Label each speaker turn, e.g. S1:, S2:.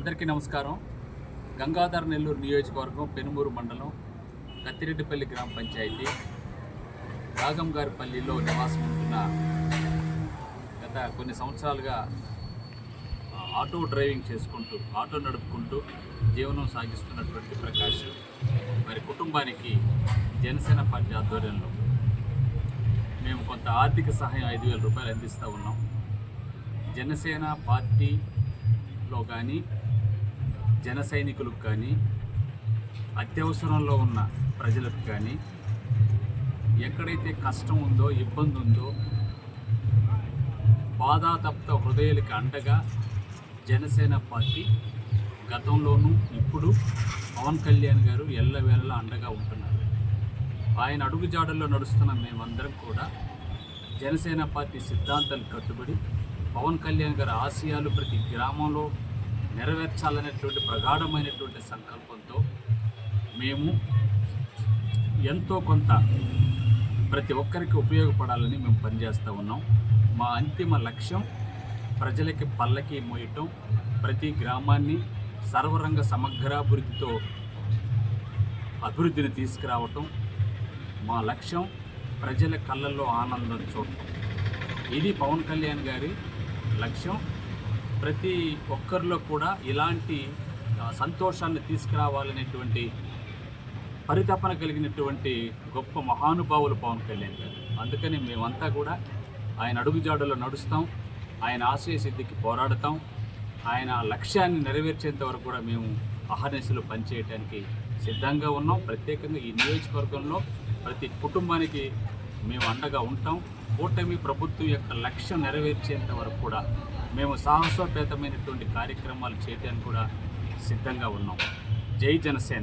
S1: అందరికీ నమస్కారం. గంగాధర నెల్లూరు నియోజకవర్గం పెనుమూరు మండలం కత్తిరెడ్డిపల్లి గ్రామ పంచాయతీ రాగంగారిపల్లిలో నివాసం ఉంటున్న గత కొన్ని సంవత్సరాలుగా ఆటో డ్రైవింగ్ చేసుకుంటూ ఆటో నడుపుకుంటూ జీవనం సాగిస్తున్నటువంటి ప్రకాష్ మరి కుటుంబానికి జనసేన పార్టీ ఆధ్వర్యంలో మేము కొంత ఆర్థిక సహాయం 5,000 రూపాయలు అందిస్తూ ఉన్నాం. జనసేన పార్టీలో కానీ జన సైనికులకు కానీ అత్యవసరంలో ఉన్న ప్రజలకు కానీ ఎక్కడైతే కష్టం ఉందో ఇబ్బంది ఉందో బాధాతప్త హృదయాలకు అండగా జనసేన పార్టీ గతంలోనూ ఇప్పుడు పవన్ కళ్యాణ్ గారు ఎల్లవేళలా అండగా ఉంటున్నారు. ఆయన అడుగుజాడల్లో నడుస్తున్న మేమందరం కూడా జనసేన పార్టీ సిద్ధాంతాలు కట్టుబడి పవన్ కళ్యాణ్ గారి ఆశయాలు ప్రతి గ్రామంలో నెరవేర్చాలనేటువంటి ప్రగాఢమైనటువంటి సంకల్పంతో మేము ఎంతో కొంత ప్రతి ఒక్కరికి ఉపయోగపడాలని మేము పనిచేస్తూ ఉన్నాం. మా అంతిమ లక్ష్యం ప్రజలకి పల్లకి మోయటం, ప్రతి గ్రామాన్ని సర్వరంగ సమగ్రాభివృద్ధితో అభివృద్ధిని తీసుకురావటం. మా లక్ష్యం ప్రజల కళ్ళల్లో ఆనందం చూడటం. ఇది పవన్ కళ్యాణ్ గారి లక్ష్యం. ప్రతి ఒక్కరిలో కూడా ఇలాంటి సంతోషాన్ని తీసుకురావాలనేటువంటి పరితపన కలిగినటువంటి గొప్ప మహానుభావులు పవన్ కళ్యాణ్ గారు. అందుకని మేమంతా కూడా ఆయన అడుగుజాడల్లో నడుస్తాం, ఆయన ఆశయ సిద్ధికి పోరాడతాం, ఆయన లక్ష్యాన్ని నెరవేర్చేంత వరకు కూడా మేము అహర్నిశలు పనిచేయడానికి సిద్ధంగా ఉన్నాం. ప్రత్యేకంగా ఈ నియోజకవర్గంలో ప్రతి కుటుంబానికి మేము అండగా ఉంటాం. కూటమి ప్రభుత్వం యొక్క లక్ష్యం నెరవేర్చేంత వరకు కూడా మేము సాహసోపేతమైనటువంటి కార్యక్రమాలు చేయడానికి కూడా సిద్ధంగా ఉన్నాం. జై జనసేన.